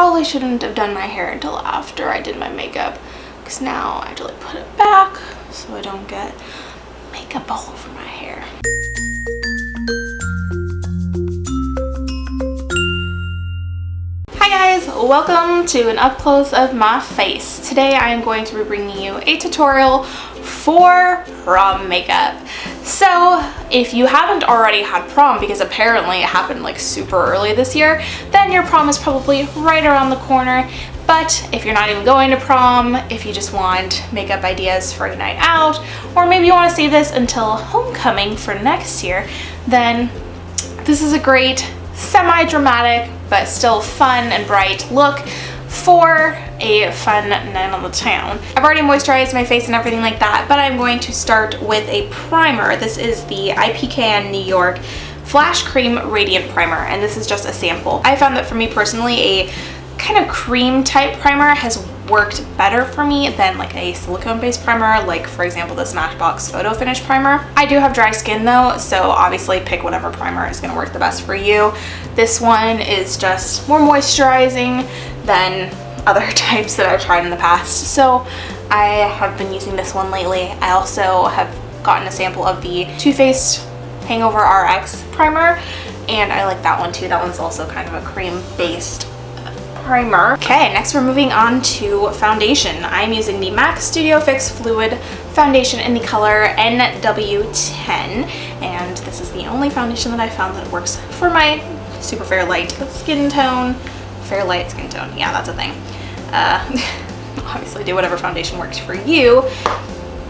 probably shouldn't have done my hair until after I did my makeup, because now I have to like put it back so I don't get makeup all over my hair. Hi guys, welcome to an up close of my face. Today I am going to be bringing you a tutorial for prom makeup. So if you haven't already had prom, because apparently it happened like super early this year, then your prom is probably right around the corner. But if you're not even going to prom, if you just want makeup ideas for a night out, or maybe you want to save this until homecoming for next year, then this is a great semi-dramatic but still fun and bright look for a fun night on the town. I've already moisturized my face and everything like that, but I'm going to start with a primer. This is the IPKN New York Flash Cream Radiant Primer, and this is just a sample. I found that for me personally, a kind of cream type primer has worked better for me than like a silicone based primer, like for example the Smashbox Photo Finish Primer. I do have dry skin though, so obviously pick whatever primer is going to work the best for you. This one is just more moisturizing than other types that I've tried in the past, so I have been using this one lately. I also have gotten a sample of the Too Faced Hangover RX primer, and I like that one too. That one's also kind of a cream based primer. Okay, next we're moving on to foundation. I'm using the MAC Studio Fix Fluid Foundation in the color NW10, and this is the only foundation that I found that works for my super fair light skin tone. Fair light skin tone, yeah, that's a thing. Obviously do whatever foundation works for you.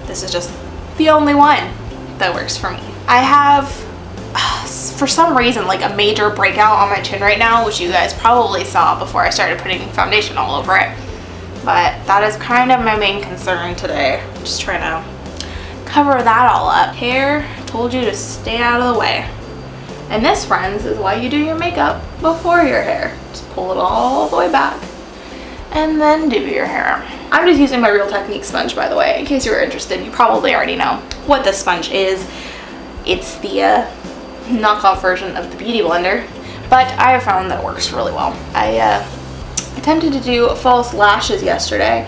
This is just the only one that works for me. I have for some reason like a major breakout on my chin right now, which you guys probably saw before I started putting foundation all over it, but that is kind of my main concern today. I'm just trying to cover that all up. Hair, told you to stay out of the way. And this, friends, is why you do your makeup before your hair. Just pull it all the way back and then do your hair. I'm just using my Real Technique sponge, by the way, in case you were interested. You probably already know what this sponge is. It's the knockoff version of the Beauty Blender, but I have found that it works really well. I attempted to do false lashes yesterday,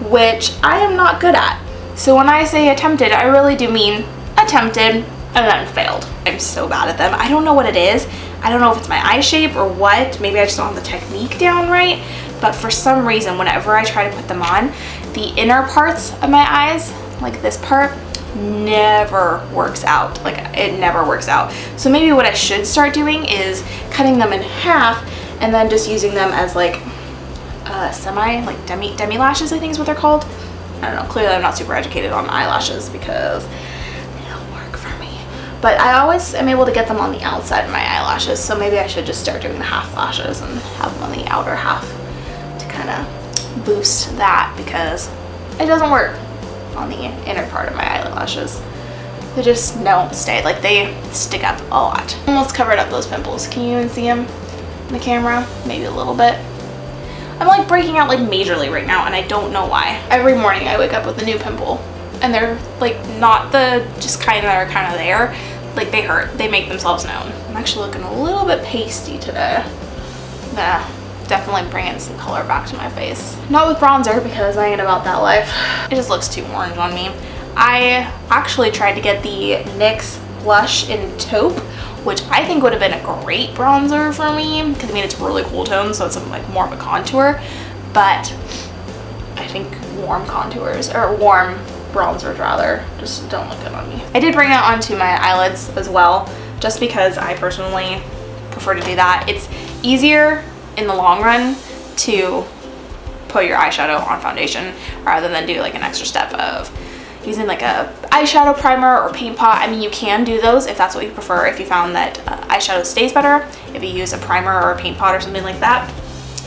which I am not good at. So when I say attempted, I really do mean attempted and then failed. I'm so bad at them. I don't know what it is. I don't know if it's my eye shape or what. Maybe I just don't have the technique down right, but for some reason whenever I try to put them on, the inner parts of my eyes, like this part, never works out. Like it never works out. So maybe what I should start doing is cutting them in half and then just using them as like demi lashes, I think is what they're called. I don't know, clearly I'm not super educated on eyelashes because they don't work for me, but I always am able to get them on the outside of my eyelashes, so maybe I should just start doing the half lashes and have them on the outer half to kind of boost that, because it doesn't work on the inner part of my eyelashes. They just don't stay, like they stick up a lot. Almost covered up those pimples. Can you even see them in the camera? Maybe a little bit. I'm like breaking out like majorly right now and I don't know why. Every morning I wake up with a new pimple and they're like not the just kind of are kind of there. Like they hurt. They make themselves known. I'm actually looking a little bit pasty today. Nah. Definitely bringing some color back to my face. Not with bronzer because I ain't about that life. It just looks too orange on me. I actually tried to get the NYX blush in taupe, which I think would have been a great bronzer for me because I mean it's really cool tone, so it's like more of a contour, but I think warm contours or warm bronzers rather just don't look good on me. I did bring it onto my eyelids as well just because I personally prefer to do that. It's easier in the long run to put your eyeshadow on foundation rather than do like an extra step of using like a eyeshadow primer or paint pot. I mean, you can do those if that's what you prefer, if you found that eyeshadow stays better. If you use a primer or a paint pot or something like that,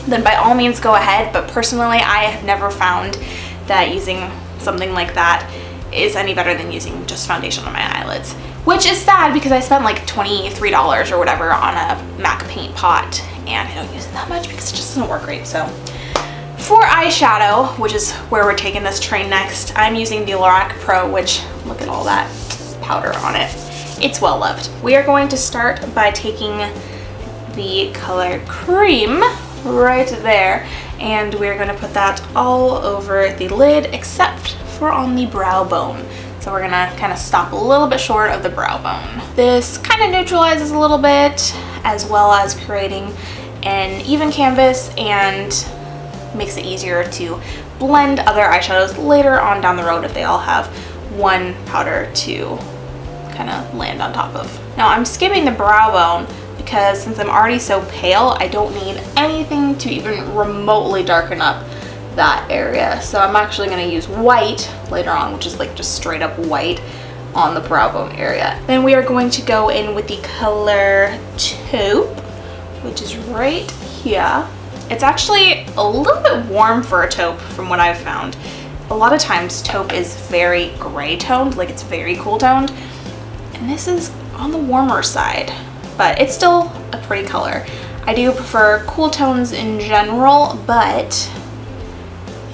then by all means go ahead, but personally I have never found that using something like that is any better than using just foundation on my eyelids, which is sad because I spent like $23 or whatever on a MAC paint pot and I don't use it that much because it just doesn't work great. So for eyeshadow, which is where we're taking this train next, I'm using the Lorac Pro, which look at all that powder on it. It's well loved. We are going to start by taking the color Cream right there. And we're going to put that all over the lid except for on the brow bone. So we're gonna kind of stop a little bit short of the brow bone. This kind of neutralizes a little bit, as well as creating an even canvas and makes it easier to blend other eyeshadows later on down the road if they all have one powder to kind of land on top of. Now I'm skipping the brow bone because since I'm already so pale, I don't need anything to even remotely darken up that area. So I'm actually going to use white later on, which is like just straight up white on the brow bone area. Then we are going to go in with the color Taupe, which is right here. It's actually a little bit warm for a taupe from what I've found. A lot of times taupe is very gray toned, like it's very cool toned, and this is on the warmer side, but it's still a pretty color. I do prefer cool tones in general, but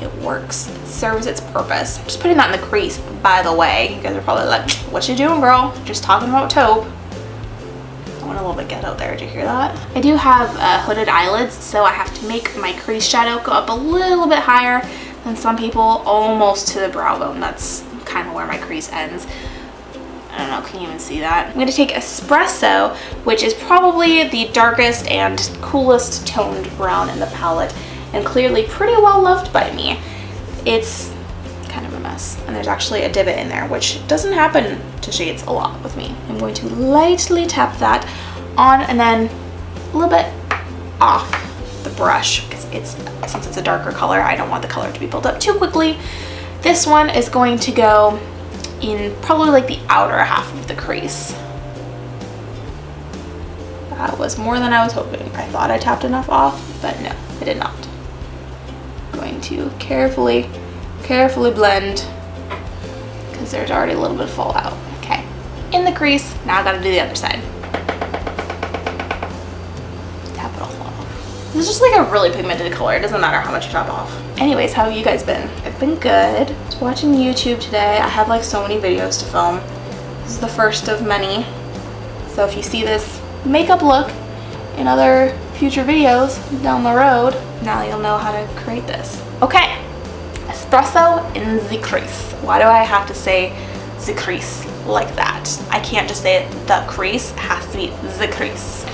it works. It serves its purpose. I'm just putting that in the crease, by the way. You guys are probably like, what you doing, girl? Just talking about taupe. I went a little bit ghetto there. Did you hear that? I do have hooded eyelids, so I have to make my crease shadow go up a little bit higher than some people, almost to the brow bone. That's kind of where my crease ends. I don't know, can you even see that? I'm going to take Espresso, which is probably the darkest and coolest toned brown in the palette, and clearly pretty well loved by me. It's kind of a mess, and there's actually a divot in there, which doesn't happen to shades a lot with me. I'm going to lightly tap that on and then a little bit off the brush because since it's a darker color, I don't want the color to be built up too quickly. This one is going to go in probably like the outer half of the crease. That was more than I was hoping. I thought I tapped enough off, but no, I did not. Going to carefully blend because there's already a little bit of fallout. Okay, in the crease. Now I gotta do the other side. Tap it all off. This is just like a really pigmented color. It doesn't matter how much you tap off. Anyways, how have you guys been? I've been good. Just watching YouTube today. I have like so many videos to film. This is the first of many. So if you see this makeup look in other future videos down the road, now you'll know how to create this. Okay, Espresso in the crease. Why do I have to say the crease like that? I can't just say it, the crease. It has to be the crease.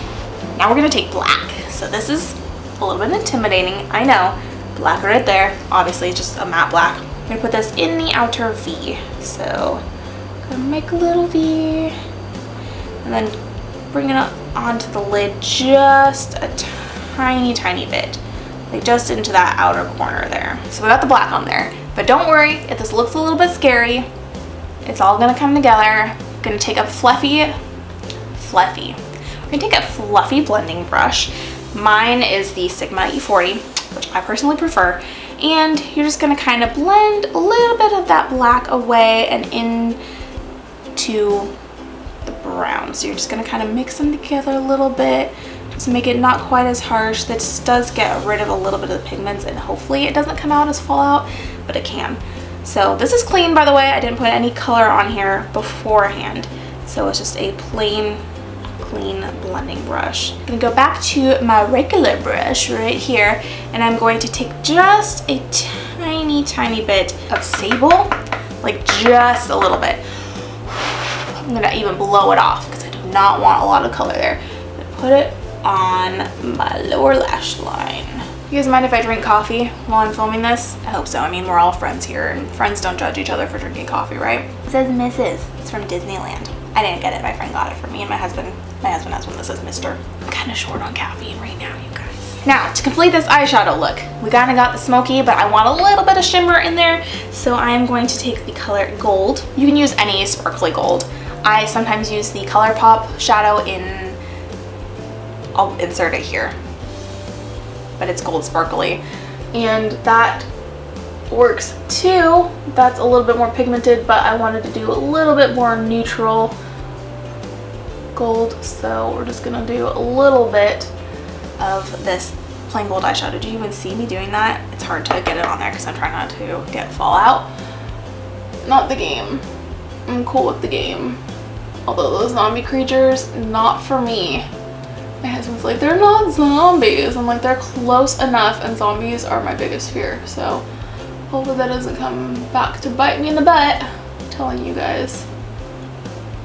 Now we're gonna take black. So this is a little bit intimidating, I know. Black right there, obviously just a matte black. I'm gonna put this in the outer V. So I'm gonna make a little V and then bring it up onto the lid just a tiny bit, like just into that outer corner there. So we got the black on there, but don't worry if this looks a little bit scary. It's all gonna come together. I'm gonna take a fluffy. We're gonna take a fluffy blending brush. Mine is the Sigma E40, which I personally prefer, and you're just gonna kind of blend a little bit of that black away and into the brown. So you're just gonna kind of mix them together a little bit, just make it not quite as harsh. This does get rid of a little bit of the pigments, and hopefully it doesn't come out as fallout, but it can. So this is clean, by the way. I didn't put any color on here beforehand, so it's just a plain clean blending brush. I'm gonna go back to my regular brush right here, and I'm going to take just a tiny bit of sable, like just a little bit. I'm gonna even blow it off because I do not want a lot of color there. I'm gonna put it on my lower lash line. You guys mind if I drink coffee while I'm filming this? I hope so. I mean, we're all friends here, and friends don't judge each other for drinking coffee, right? It says Mrs. It's from Disneyland. I didn't get it. My friend got it for me and my husband. My husband has one that says Mr. I'm kind of short on caffeine right now, you guys. Now, to complete this eyeshadow look, we kind of got the smoky, but I want a little bit of shimmer in there, so I am going to take the color Gold. You can use any sparkly gold. I sometimes use the ColourPop shadow in, I'll insert it here, but it's gold sparkly, and that works too. That's a little bit more pigmented, but I wanted to do a little bit more neutral gold, so we're just gonna do a little bit of this plain gold eyeshadow. Do you even see me doing that? It's hard to get it on there because I'm trying not to get fallout. Not the game. I'm cool with the game. Although those zombie creatures, not for me. My husband's like, they're not zombies. I'm like, they're close enough, and zombies are my biggest fear. So hopefully that doesn't come back to bite me in the butt. I'm telling you guys,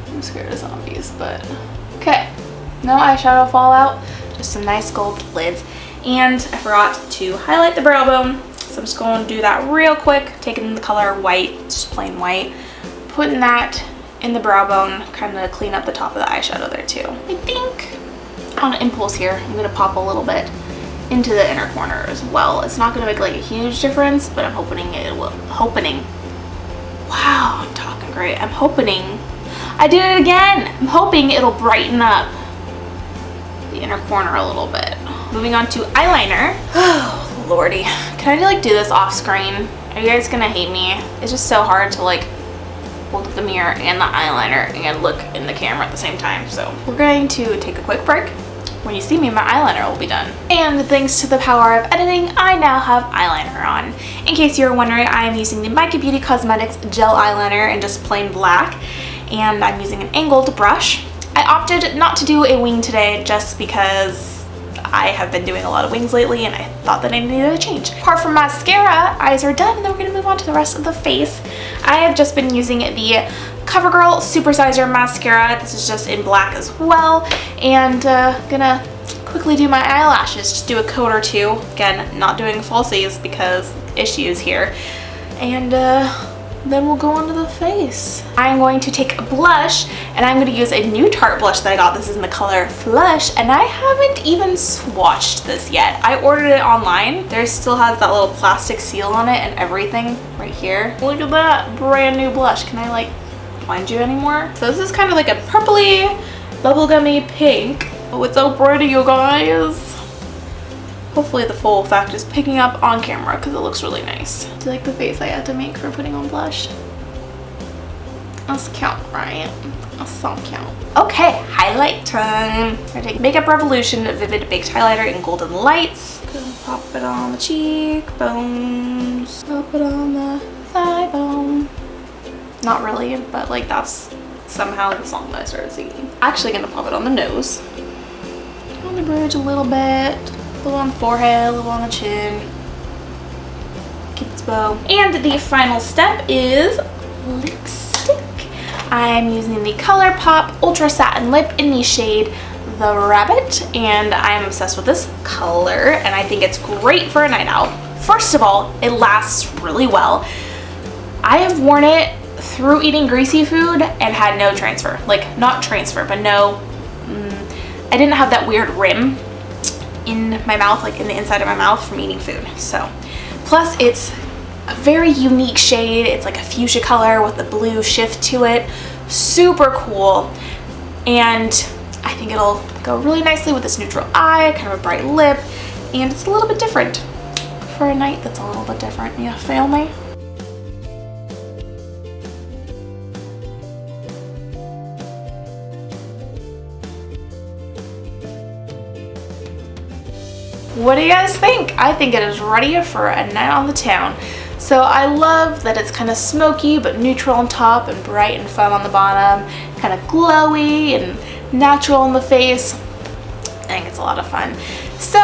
I'm scared of zombies, but okay. No eyeshadow fallout, just some nice gold lids. And I forgot to highlight the brow bone, so I'm just going to do that real quick, taking the color white, just plain white, putting that in the brow bone, kind of clean up the top of the eyeshadow there too. I think on impulse here, I'm going to pop a little bit into the inner corner as well. It's not going to make like a huge difference, but I'm hoping it will. Wow, I'm talking great. I'm hoping, I did it again. I'm hoping it'll brighten up the inner corner a little bit. Moving on to eyeliner. Oh, lordy. Can I like do this off screen? Are you guys gonna hate me? It's just so hard to like hold up the mirror and the eyeliner and look in the camera at the same time. So we're going to take a quick break. When you see me, my eyeliner will be done. And thanks to the power of editing, I now have eyeliner on. In case you're wondering, I am using the Mica Beauty Cosmetics gel eyeliner in just plain black, and I'm using an angled brush. I opted not to do a wing today just because I have been doing a lot of wings lately and I thought that I needed a change. Apart from mascara, eyes are done, and then we're gonna move on to the rest of the face. I have just been using the CoverGirl Supersizer mascara. This is just in black as well, and gonna quickly do my eyelashes, just do a coat or two. Again, not doing falsies because issues here. And then we'll go on to the face. I'm going to take a blush, and I'm going to use a new Tarte blush that I got. This is in the color Flush, and I haven't even swatched this yet. I ordered it online. There still has that little plastic seal on it and everything right here. Look at that brand new blush. Can I like find you anymore? So this is kind of like a purpley bubblegummy pink. Oh, it's so pretty, you guys. Hopefully the full effect is picking up on camera because it looks really nice. Do you like the face I had to make for putting on blush? That's count, right? That's some count. Okay, highlight time. I'm gonna take Makeup Revolution Vivid Baked Highlighter in Golden Lights. Gonna pop it on the cheekbones. Pop it on the thigh bone. Not really, but like that's somehow the song that I started singing. Actually gonna pop it on the nose. On the bridge a little bit. A little on the forehead, a little on the chin. Cupid's bow. And the final step is lipstick. I'm using the ColourPop Ultra Satin Lip in the shade The Rabbit, and I'm obsessed with this color, and I think it's great for a night out. First of all, it lasts really well. I have worn it through eating greasy food and had no transfer. Like, not transfer, but no, I didn't have that weird rim in my mouth, like in the inside of my mouth from eating food. So, plus it's a very unique shade. It's like a fuchsia color with a blue shift to it. Super cool. And I think it'll go really nicely with this neutral eye, kind of a bright lip, and it's a little bit different for a night that's a little bit different. You feel me? What do you guys think? I think it is ready for a night on the town. So I love that it's kind of smoky but neutral on top and bright and fun on the bottom, kind of glowy and natural in the face. I think it's a lot of fun. So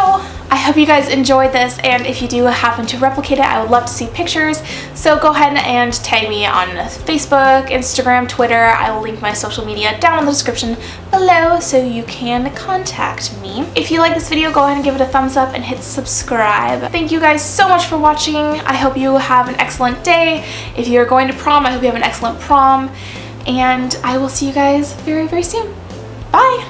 I hope you guys enjoyed this, and if you do happen to replicate it, I would love to see pictures. So go ahead and tag me on Facebook, Instagram, Twitter. I will link my social media down in the description below so you can contact me. If you like this video, go ahead and give it a thumbs up and hit subscribe. Thank you guys so much for watching. I hope you have an excellent day. If you're going to prom, I hope you have an excellent prom, and I will see you guys very, very soon. Bye!